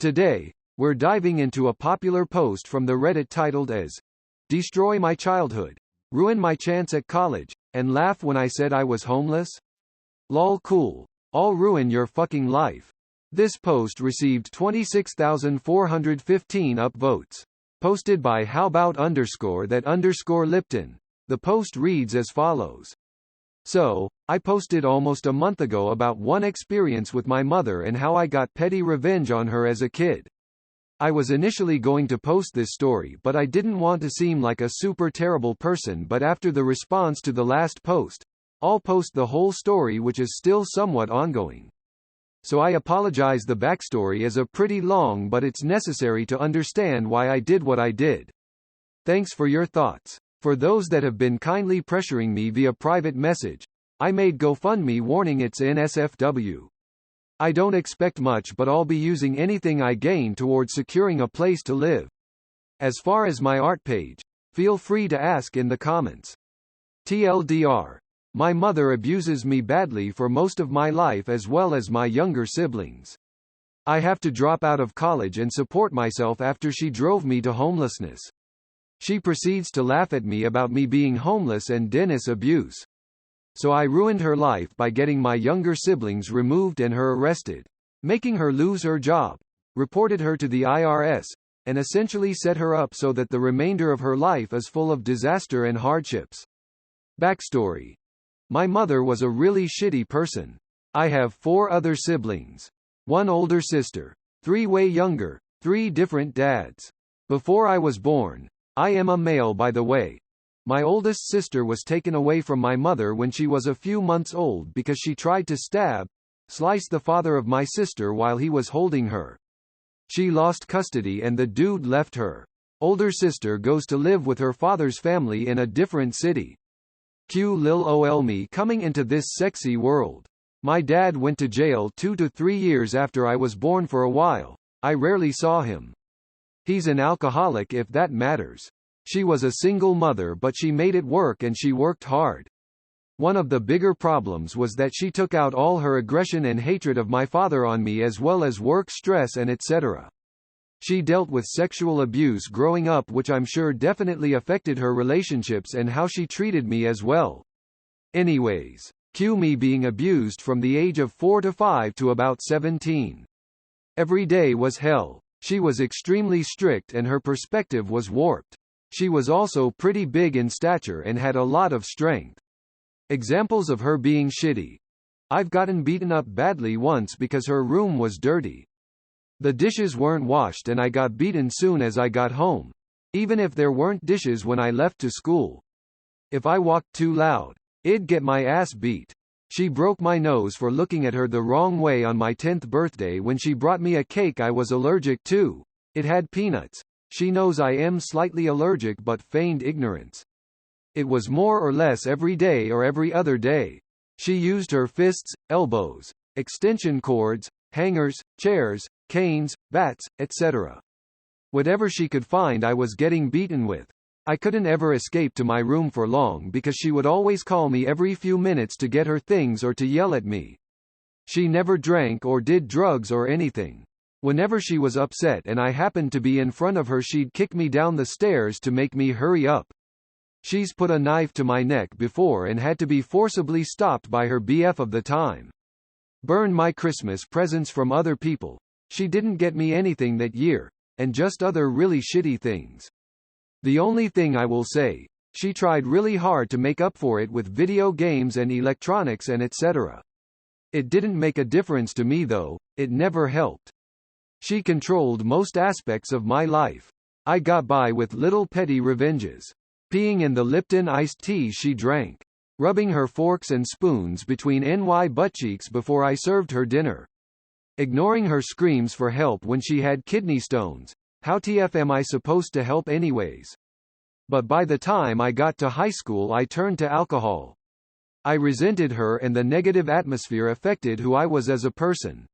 Today, we're diving into a popular post from the Reddit titled as "Destroy My Childhood, Ruin My Chance at College, and Laugh When I Said I Was Homeless? Lol cool. I'll ruin your fucking life." This post received 26,415 upvotes. Posted by howbout_that_Lipton. The post reads as follows. So, I posted almost a month ago about one experience with my mother and how I got petty revenge on her as a kid. I was initially going to post this story, but I didn't want to seem like a super terrible person, but after the response to the last post, I'll post the whole story, which is still somewhat ongoing. So I apologize. The backstory is a pretty long, but it's necessary to understand why I did what I did. Thanks for your thoughts. For those that have been kindly pressuring me via private message, I made GoFundMe warning it's in SFW. I don't expect much, but I'll be using anything I gain towards securing a place to live. As far as my art page, feel free to ask in the comments. TLDR. My mother abuses me badly for most of my life as well as my younger siblings. I have to drop out of college and support myself after she drove me to homelessness. She proceeds to laugh at me about me being homeless and Dennis abuse. So I ruined her life by getting my younger siblings removed and her arrested, making her lose her job, reported her to the IRS, and essentially set her up so that the remainder of her life is full of disaster and hardships. Backstory. My mother was a really shitty person. I have 4 other siblings. 1 older sister. 3 way younger. 3 different dads. Before I was born, I am a male by the way. My oldest sister was taken away from my mother when she was a few months old because she tried to slice the father of my sister while he was holding her. She lost custody and the dude left her. Older sister goes to live with her father's family in a different city. Q lil ol me coming into this sexy world. My dad went to jail 2 to 3 years after I was born for a while. I rarely saw him. He's an alcoholic if that matters. She was a single mother, but she made it work and she worked hard. One of the bigger problems was that she took out all her aggression and hatred of my father on me as well as work stress and etc. She dealt with sexual abuse growing up, which I'm sure definitely affected her relationships and how she treated me as well. Anyways, cue me being abused from the age of 4 to 5 to about 17. Every day was hell. She was extremely strict and her perspective was warped. She was also pretty big in stature and had a lot of strength. Examples of her being shitty. I've gotten beaten up badly once because her room was dirty. The dishes weren't washed and I got beaten soon as I got home, even if there weren't dishes when I left to school. If I walked too loud, I'd get my ass beat. She broke my nose for looking at her the wrong way on my 10th birthday when she brought me a cake I was allergic to. It had peanuts. She knows I am slightly allergic but feigned ignorance. It was more or less every day or every other day. She used her fists, elbows, extension cords, hangers, chairs, canes, bats, etc. Whatever she could find I was getting beaten with. I couldn't ever escape to my room for long because she would always call me every few minutes to get her things or to yell at me. She never drank or did drugs or anything. Whenever she was upset and I happened to be in front of her, she'd kick me down the stairs to make me hurry up. She's put a knife to my neck before and had to be forcibly stopped by her BF of the time. Burned my Christmas presents from other people. She didn't get me anything that year, and just other really shitty things. The only thing I will say, she tried really hard to make up for it with video games and electronics and etc. It didn't make a difference to me though, it never helped. She controlled most aspects of my life. I got by with little petty revenges. Peeing in the Lipton iced tea she drank. Rubbing her forks and spoons between NY buttcheeks before I served her dinner. Ignoring her screams for help when she had kidney stones. How TF am I supposed to help anyways? But by the time I got to high school I turned to alcohol. I resented her and the negative atmosphere affected who I was as a person.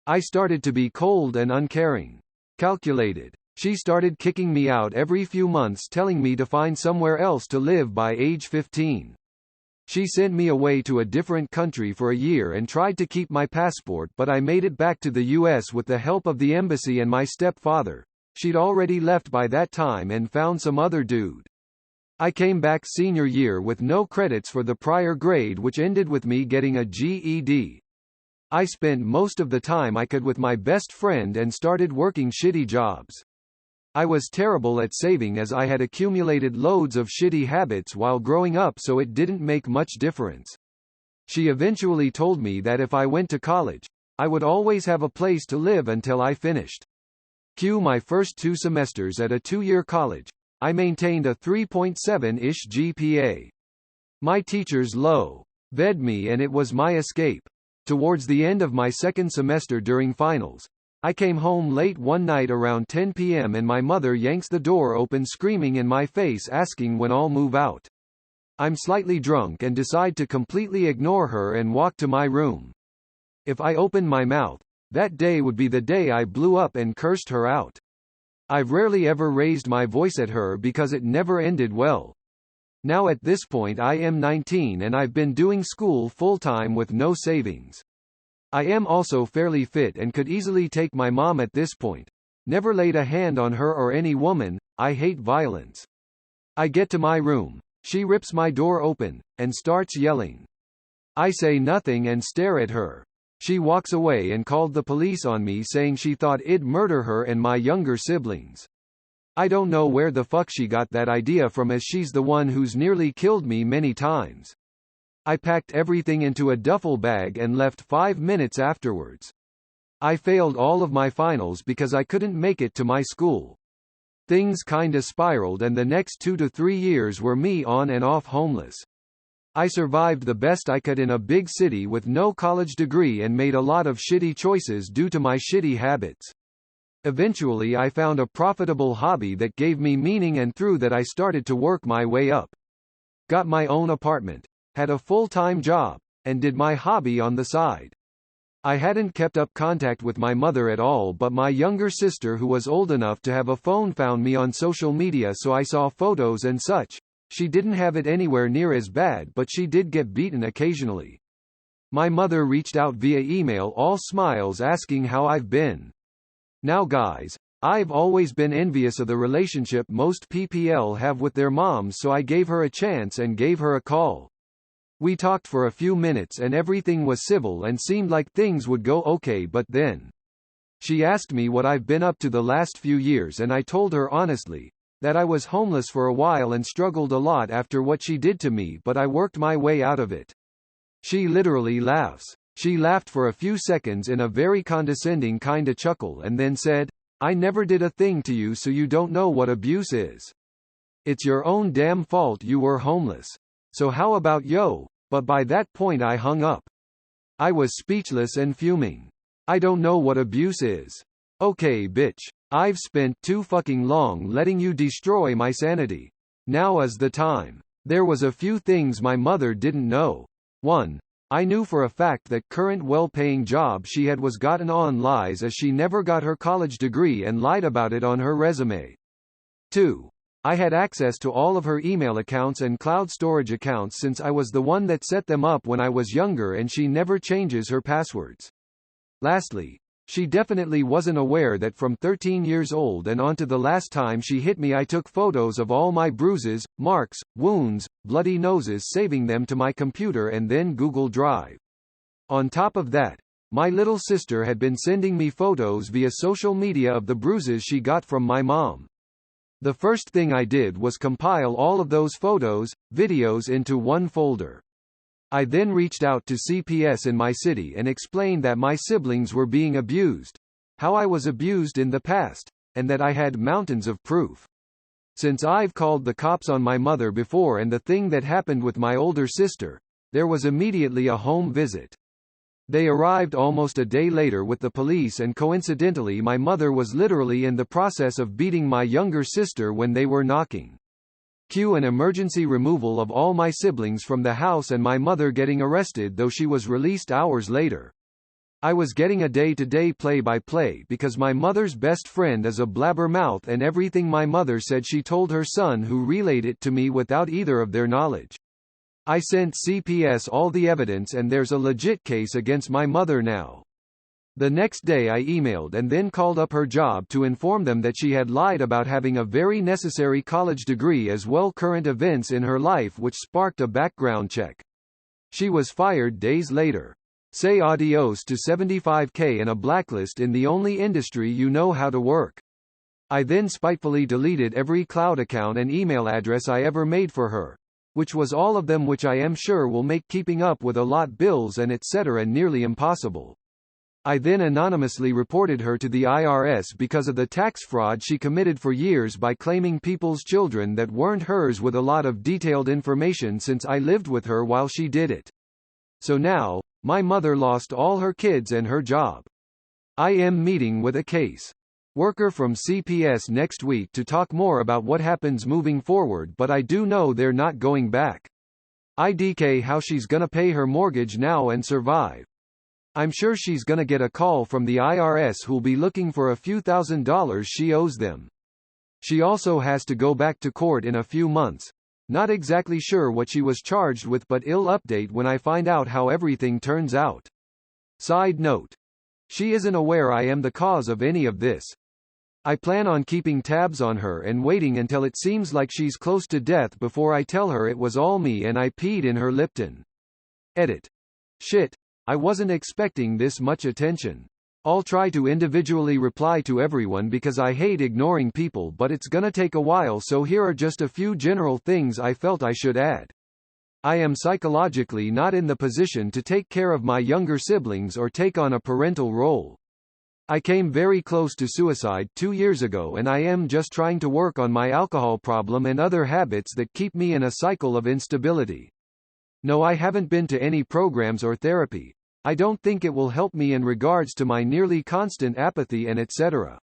I started to be cold and uncaring. Calculated. She started kicking me out every few months, telling me to find somewhere else to live by age 15. She sent me away to a different country for a year and tried to keep my passport, but I made it back to the US with the help of the embassy and my stepfather. She'd already left by that time and found some other dude. I came back senior year with no credits for the prior grade, which ended with me getting a GED. I spent most of the time I could with my best friend and started working shitty jobs. I was terrible at saving as I had accumulated loads of shitty habits while growing up, so it didn't make much difference. She eventually told me that if I went to college, I would always have a place to live until I finished. Cue my first 2 semesters at a 2-year college. I maintained a 3.7-ish GPA. My teachers low-ed me and it was my escape. Towards the end of my second semester during finals, I came home late one night around 10 p.m. and my mother yanks the door open screaming in my face asking when I'll move out. I'm slightly drunk and decide to completely ignore her and walk to my room. If I opened my mouth, that day would be the day I blew up and cursed her out. I've rarely ever raised my voice at her because it never ended well. Now at this point I am 19 and I've been doing school full-time with no savings. I am also fairly fit and could easily take my mom at this point. Never laid a hand on her or any woman. I hate violence. I get to my room. She rips my door open and starts yelling. I say nothing and stare at her. She walks away and called the police on me saying she thought I'd murder her and my younger siblings. I don't know where the fuck she got that idea from, as she's the one who's nearly killed me many times. I packed everything into a duffel bag and left 5 minutes afterwards. I failed all of my finals because I couldn't make it to my school. Things kinda spiraled and the next 2 to 3 years were me on and off homeless. I survived the best I could in a big city with no college degree and made a lot of shitty choices due to my shitty habits. Eventually I found a profitable hobby that gave me meaning, and through that I started to work my way up. Got my own apartment, had a full-time job, and did my hobby on the side. I hadn't kept up contact with my mother at all, but my younger sister, who was old enough to have a phone, found me on social media, so I saw photos and such. She didn't have it anywhere near as bad, but she did get beaten occasionally. My mother reached out via email, all smiles, asking how I've been. Now guys, I've always been envious of the relationship most PPL have with their moms, so I gave her a chance and gave her a call. We talked for a few minutes and everything was civil and seemed like things would go okay, but then she asked me what I've been up to the last few years, and I told her honestly that I was homeless for a while and struggled a lot after what she did to me, but I worked my way out of it. She literally laughs. She laughed for a few seconds in a very condescending kinda chuckle and then said, "I never did a thing to you, so you don't know what abuse is. It's your own damn fault you were homeless. So how about yo?" But by that point I hung up. I was speechless and fuming. I don't know what abuse is. Okay bitch. I've spent too fucking long letting you destroy my sanity. Now is the time. There was a few things my mother didn't know. 1. I knew for a fact that current well-paying job she had was gotten on lies, as she never got her college degree and lied about it on her resume. 2. I had access to all of her email accounts and cloud storage accounts since I was the one that set them up when I was younger, and she never changes her passwords. Lastly, she definitely wasn't aware that from 13 years old and on to the last time she hit me, I took photos of all my bruises, marks, wounds, bloody noses, saving them to my computer and then Google Drive. On top of that, my little sister had been sending me photos via social media of the bruises she got from my mom. The first thing I did was compile all of those photos, videos into one folder. I then reached out to CPS in my city and explained that my siblings were being abused, how I was abused in the past, and that I had mountains of proof. Since I've called the cops on my mother before and the thing that happened with my older sister, there was immediately a home visit. They arrived almost a day later with the police, and coincidentally my mother was literally in the process of beating my younger sister when they were knocking. Cue an emergency removal of all my siblings from the house and my mother getting arrested, though she was released hours later. I was getting a day-to-day play-by-play because my mother's best friend is a blabbermouth, and everything my mother said she told her son, who relayed it to me without either of their knowledge. I sent CPS all the evidence and there's a legit case against my mother now. The next day I emailed and then called up her job to inform them that she had lied about having a very necessary college degree as well current events in her life which sparked a background check. She was fired days later. Say adios to $75K and a blacklist in the only industry you know how to work. I then spitefully deleted every cloud account and email address I ever made for her, which was all of them, which I am sure will make keeping up with a lot bills and etc. nearly impossible. I then anonymously reported her to the IRS because of the tax fraud she committed for years by claiming people's children that weren't hers with a lot of detailed information since I lived with her while she did it. So now, my mother lost all her kids and her job. I am meeting with a case worker from CPS next week to talk more about what happens moving forward, but I do know they're not going back. IDK how she's gonna pay her mortgage now and survive. I'm sure she's gonna get a call from the IRS who'll be looking for a few $1,000s she owes them. She also has to go back to court in a few months. Not exactly sure what she was charged with, but I'll update when I find out how everything turns out. Side note. She isn't aware I am the cause of any of this. I plan on keeping tabs on her and waiting until it seems like she's close to death before I tell her it was all me and I peed in her Lipton. Edit. Shit. I wasn't expecting this much attention. I'll try to individually reply to everyone because I hate ignoring people, but it's gonna take a while, so here are just a few general things I felt I should add. I am psychologically not in the position to take care of my younger siblings or take on a parental role. I came very close to suicide 2 years ago and I am just trying to work on my alcohol problem and other habits that keep me in a cycle of instability. No, I haven't been to any programs or therapy. I don't think it will help me in regards to my nearly constant apathy and etc.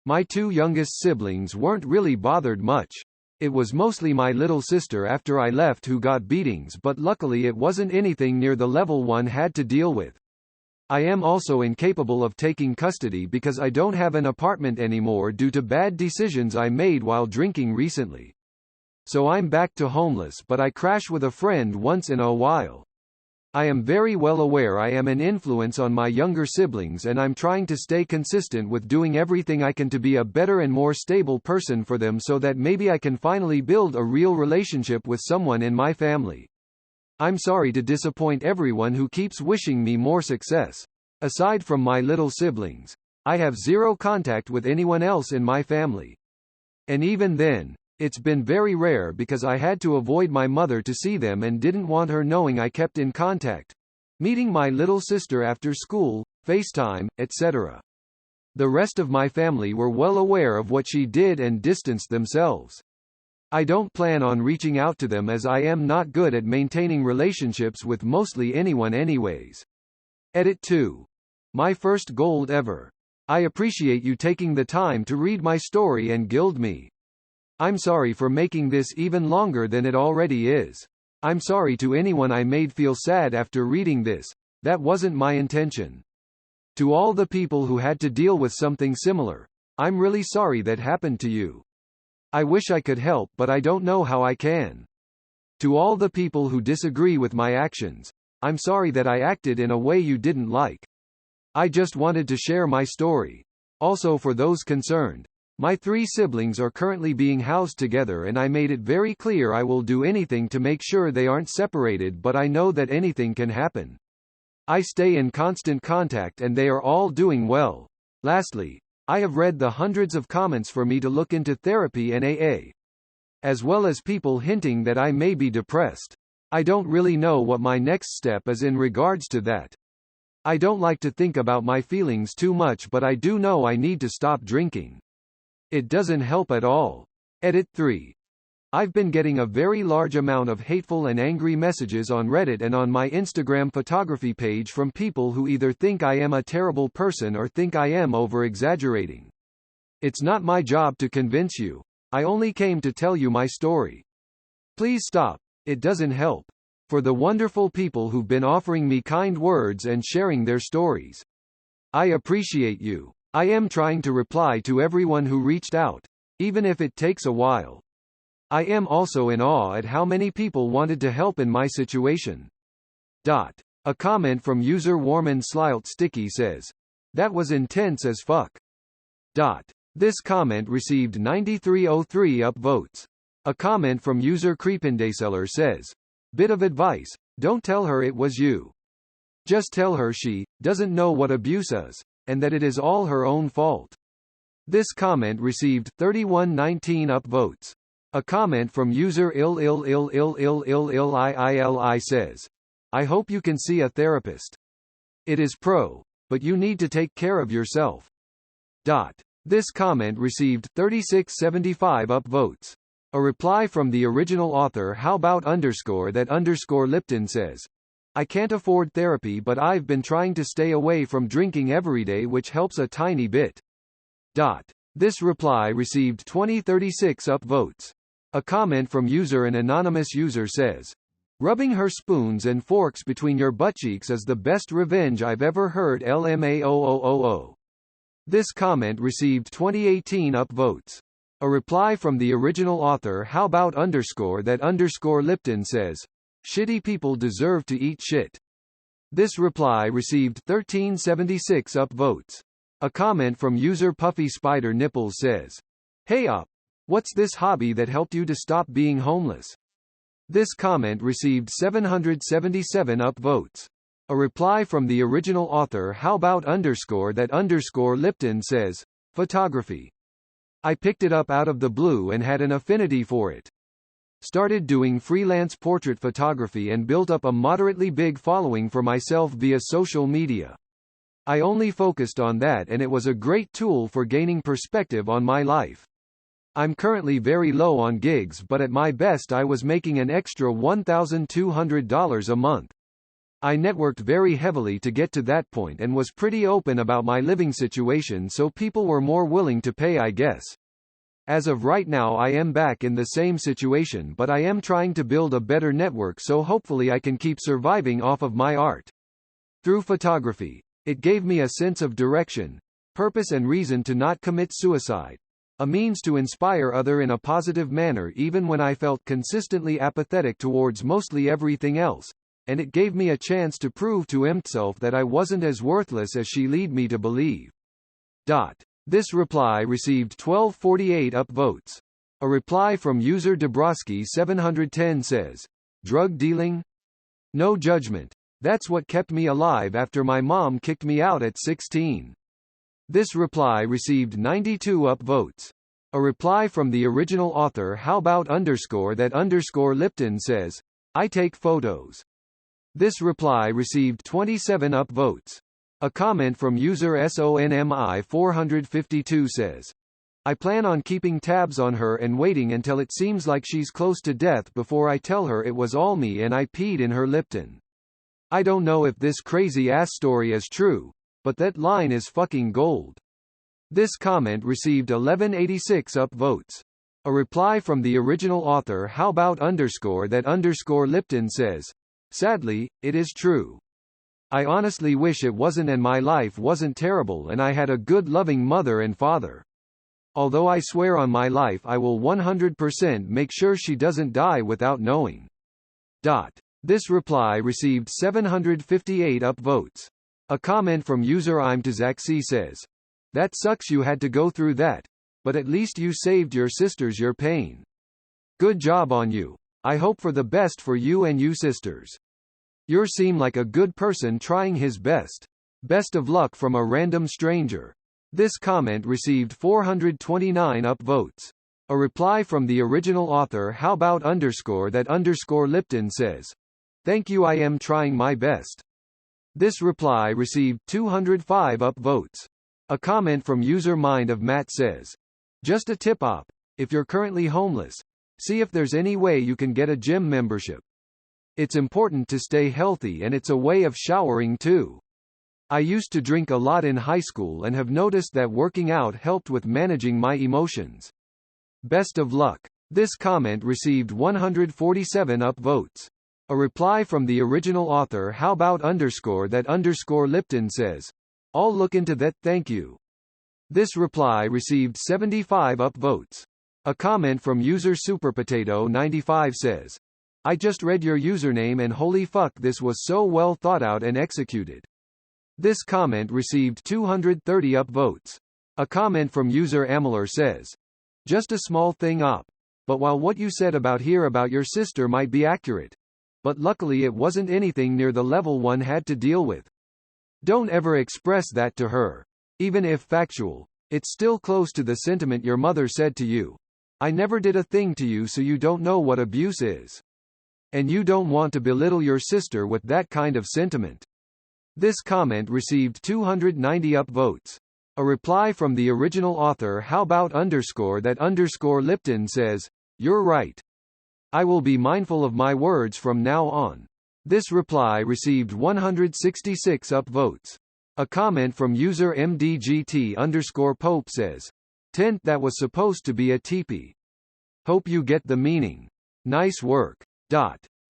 My 2 youngest siblings weren't really bothered much. It was mostly my little sister after I left who got beatings, but luckily it wasn't anything near the level one had to deal with. I am also incapable of taking custody because I don't have an apartment anymore due to bad decisions I made while drinking recently. So I'm back to homeless, but I crash with a friend once in a while. I am very well aware I am an influence on my younger siblings and I'm trying to stay consistent with doing everything I can to be a better and more stable person for them so that maybe I can finally build a real relationship with someone in my family. I'm sorry to disappoint everyone who keeps wishing me more success. Aside from my little siblings, I have zero contact with anyone else in my family. And even then, it's been very rare because I had to avoid my mother to see them and didn't want her knowing I kept in contact. Meeting my little sister after school, FaceTime, etc. The rest of my family were well aware of what she did and distanced themselves. I don't plan on reaching out to them as I am not good at maintaining relationships with mostly anyone anyways. Edit 2. My first gold ever. I appreciate you taking the time to read my story and gild me. I'm sorry for making this even longer than it already is. I'm sorry to anyone I made feel sad after reading this. That wasn't my intention. To all the people who had to deal with something similar, I'm really sorry that happened to you. I wish I could help, but I don't know how I can. To all the people who disagree with my actions, I'm sorry that I acted in a way you didn't like. I just wanted to share my story. Also, for those concerned, my 3 siblings are currently being housed together and I made it very clear I will do anything to make sure they aren't separated, but I know that anything can happen. I stay in constant contact and they are all doing well. Lastly, I have read the hundreds of comments for me to look into therapy and AA, as well as people hinting that I may be depressed. I don't really know what my next step is in regards to that. I don't like to think about my feelings too much, but I do know I need to stop drinking. It doesn't help at all. Edit 3. I've been getting a very large amount of hateful and angry messages on Reddit and on my Instagram photography page from people who either think I am a terrible person or think I am over-exaggerating. It's not my job to convince you. I only came to tell you my story. Please stop. It doesn't help. For the wonderful people who've been offering me kind words and sharing their stories, I appreciate you. I am trying to reply to everyone who reached out, even if it takes a while. I am also in awe at how many people wanted to help in my situation. A comment from user Warman Slilt Sticky says, "That was intense as fuck." This comment received 9303 upvotes. A comment from user Creepindaseller says, "Bit of advice, don't tell her it was you. Just tell her she doesn't know what abuse is, and that it is all her own fault." This comment received 3119 upvotes. A comment from user ILLILLILLILLI says, "I hope you can see a therapist. It is pro, but you need to take care of yourself." This comment received 3675 upvotes. A reply from the original author How About _that Lipton says, "I can't afford therapy but I've been trying to stay away from drinking every day, which helps a tiny bit." This reply received 2036 upvotes. A comment from user An anonymous user says, "Rubbing her spoons and forks between your buttcheeks is the best revenge I've ever heard LMAOOOO." This comment received 2018 upvotes. A reply from the original author How About _that Lipton says, "Shitty people deserve to eat shit." This reply received 1376 upvotes. A comment from user Puffy Spider Nipples says, "Hey up! What's this hobby that helped you to stop being homeless?" This comment received 777 upvotes. A reply from the original author How About _that Lipton says, "Photography. I picked it up out of the blue and had an affinity for it. Started doing freelance portrait photography and built up a moderately big following for myself via social media. I only focused on that and it was a great tool for gaining perspective on my life. I'm currently very low on gigs, but at my best I was making an extra $1,200 a month. I networked very heavily to get to that point and was pretty open about my living situation, so people were more willing to pay, I guess. As of right now I am back in the same situation, but I am trying to build a better network, so hopefully I can keep surviving off of my art. Through photography, it gave me a sense of direction, purpose and reason to not commit suicide. A means to inspire others in a positive manner even when I felt consistently apathetic towards mostly everything else, and it gave me a chance to prove to myself that I wasn't as worthless as she led me to believe." This reply received 1248 upvotes. A reply from user Dabrowski710 says, "Drug dealing? No judgment. That's what kept me alive after my mom kicked me out at 16. This reply received 92 upvotes. A reply from the original author How About _that Lipton says, "I take photos." This reply received 27 upvotes. A comment from user SONMI452 says, "I plan on keeping tabs on her and waiting until it seems like she's close to death before I tell her it was all me and I peed in her Lipton." I don't know if this crazy ass story is true, but that line is fucking gold. This comment received 1186 upvotes. A reply from the original author How About _that Lipton says, "Sadly, it is true. I honestly wish it wasn't and my life wasn't terrible and I had a good loving mother and father. Although I swear on my life I will 100% make sure she doesn't die without knowing." This reply received 758 upvotes. A comment from user ImToZaxi says, "That sucks you had to go through that, but at least you saved your sisters your pain. Good job on you. I hope for the best for you and you sisters. You seem like a good person trying his best. Best of luck from a random stranger." This comment received 429 upvotes. A reply from the original author How About _that Lipton says, "Thank you, I am trying my best." This reply received 205 upvotes. A comment from user Mind of Matt says, "Just a tip op. If you're currently homeless, see if there's any way you can get a gym membership. It's important to stay healthy and it's a way of showering too. I used to drink a lot in high school and have noticed that working out helped with managing my emotions. Best of luck." This comment received 147 upvotes. A reply from the original author How About _that Lipton says, "I'll look into that, thank you." This reply received 75 upvotes. A comment from user SuperPotato95 says, I just read your username and holy fuck, this was so well thought out and executed. This comment received 230 upvotes. A comment from user Amalur says, just a small thing up. But while what you said about your sister might be accurate, but luckily it wasn't anything near the level one had to deal with. Don't ever express that to her. Even if factual, it's still close to the sentiment your mother said to you. I never did a thing to you, so you don't know what abuse is. And you don't want to belittle your sister with that kind of sentiment. This comment received 290 upvotes. A reply from the original author how about _that_ Lipton says, you're right. I will be mindful of my words from now on. This reply received 166 upvotes. A comment from user MDGT_Pope says, tent that was supposed to be a teepee. Hope you get the meaning. Nice work.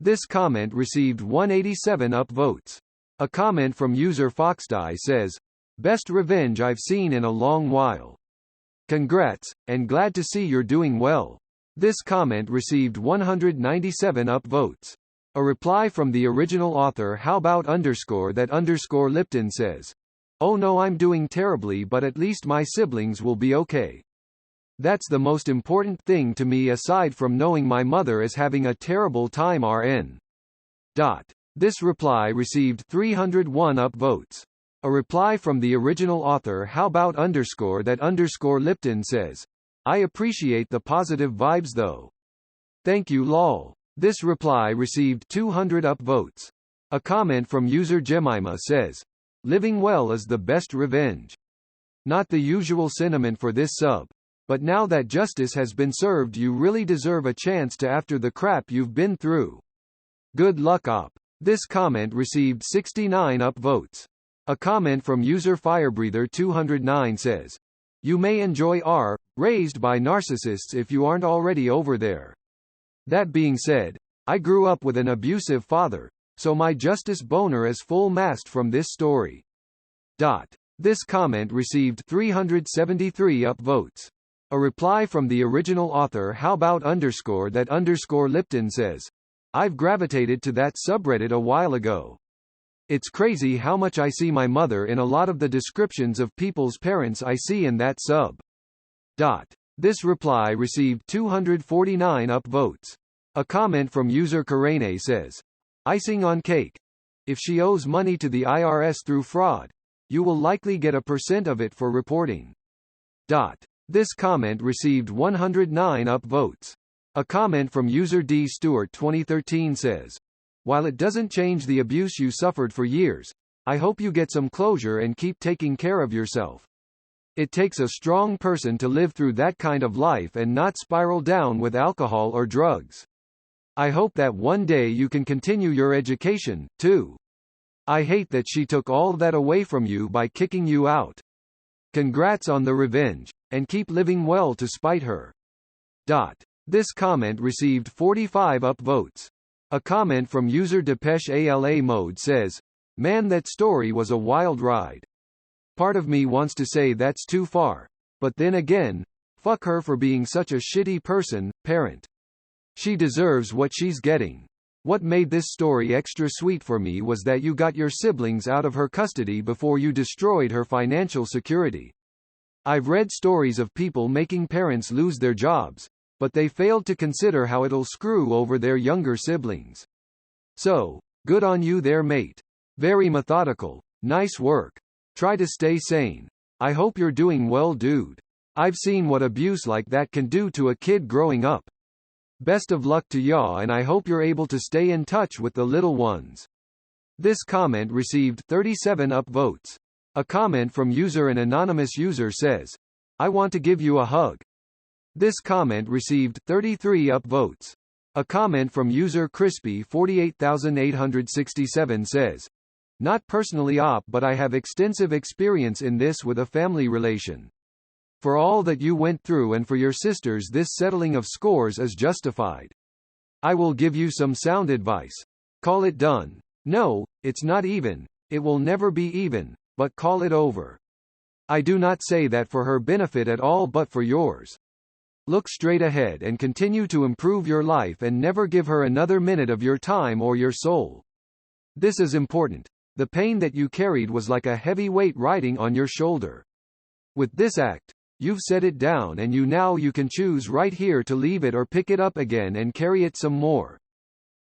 This comment received 187 upvotes. A comment from user FoxDie says, best revenge I've seen in a long while. Congrats, and glad to see you're doing well. This comment received 197 upvotes. A reply from the original author how about _that_ Lipton says, oh no, I'm doing terribly, but at least my siblings will be okay. That's the most important thing to me aside from knowing my mother is having a terrible time RN. This reply received 301 upvotes. A reply from the original author how about _that_ Lipton says, I appreciate the positive vibes though. Thank you lol. This reply received 200 upvotes. A comment from user Jemima says, living well is the best revenge. Not the usual sentiment for this sub. But now that justice has been served, you really deserve a chance to after the crap you've been through. Good luck op. This comment received 69 upvotes. A comment from user Firebreather209 says, you may enjoy raised by narcissists if you aren't already over there. That being said, I grew up with an abusive father, so my justice boner is full mast from this story. This comment received 373 upvotes. A reply from the original author how about _that_ Lipton says, I've gravitated to that subreddit a while ago. It's crazy how much I see my mother in a lot of the descriptions of people's parents I see in that sub. This reply received 249 upvotes. A comment from user Karene says, icing on cake. If she owes money to the IRS through fraud, you will likely get a % of it for reporting. This comment received 109 upvotes. A comment from user D Stewart 2013 says, while it doesn't change the abuse you suffered for years, I hope you get some closure and keep taking care of yourself. It takes a strong person to live through that kind of life and not spiral down with alcohol or drugs. I hope that one day you can continue your education, too. I hate that she took all that away from you by kicking you out. Congrats on the revenge, and keep living well to spite her. This comment received 45 upvotes. A comment from user Depeche ALA Mode says, man, that story was a wild ride. Part of me wants to say that's too far. But then again, fuck her for being such a shitty person, parent. She deserves what she's getting. What made this story extra sweet for me was that you got your siblings out of her custody before you destroyed her financial security. I've read stories of people making parents lose their jobs, but they failed to consider how it'll screw over their younger siblings. So, good on you there, mate. Very methodical. Nice work. Try to stay sane. I hope you're doing well, dude. I've seen what abuse like that can do to a kid growing up. Best of luck to ya, and I hope you're able to stay in touch with the little ones. This comment received 37 upvotes. A comment from user an anonymous user says, I want to give you a hug. This comment received 33 upvotes. A comment from user Crispy 48867 says, not personally but I have extensive experience in this with a family relation. For all that you went through and for your sisters, this settling of scores is justified. I will give you some sound advice. Call it done. No, it's not even. It will never be even, but call it over. I do not say that for her benefit at all but for yours. Look straight ahead and continue to improve your life and never give her another minute of your time or your soul. This is important. The pain that you carried was like a heavy weight riding on your shoulder. With this act, you've set it down and you can choose right here to leave it or pick it up again and carry it some more.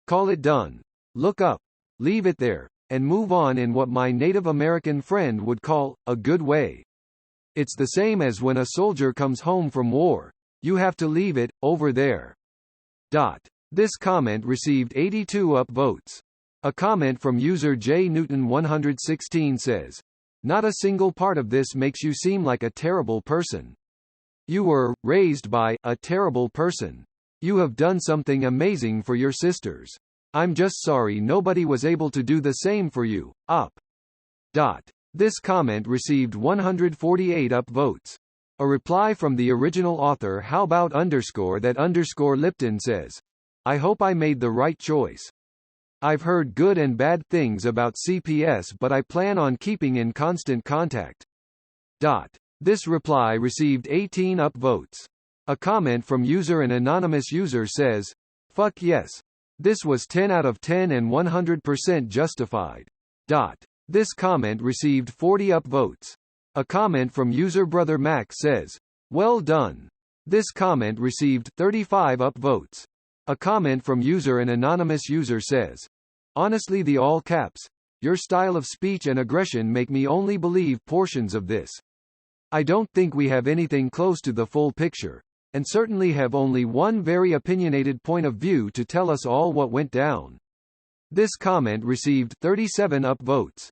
Call it done. Look up, leave it there, and move on in what my Native American friend would call a good way. It's the same as when a soldier comes home from war. You have to leave it over there. This comment received 82 upvotes. A comment from user JNewton116 says, "Not a single part of this makes you seem like a terrible person. You were raised by a terrible person. You have done something amazing for your sisters. I'm just sorry nobody was able to do the same for you. Up." This comment received 148 upvotes. A reply from the original author How About _that_Lipton says, "I hope I made the right choice. I've heard good and bad things about CPS but I plan on keeping in constant contact." This reply received 18 upvotes. A comment from an anonymous user says, "Fuck yes. This was 10 out of 10 and 100% justified." This comment received 40 upvotes. A comment from user Brother Mac says, "Well done." This comment received 35 upvotes. A comment from an anonymous user says, "Honestly, the all caps, your style of speech and aggression make me only believe portions of this. I don't think we have anything close to the full picture, and certainly have only one very opinionated point of view to tell us all what went down." This comment received 37 upvotes.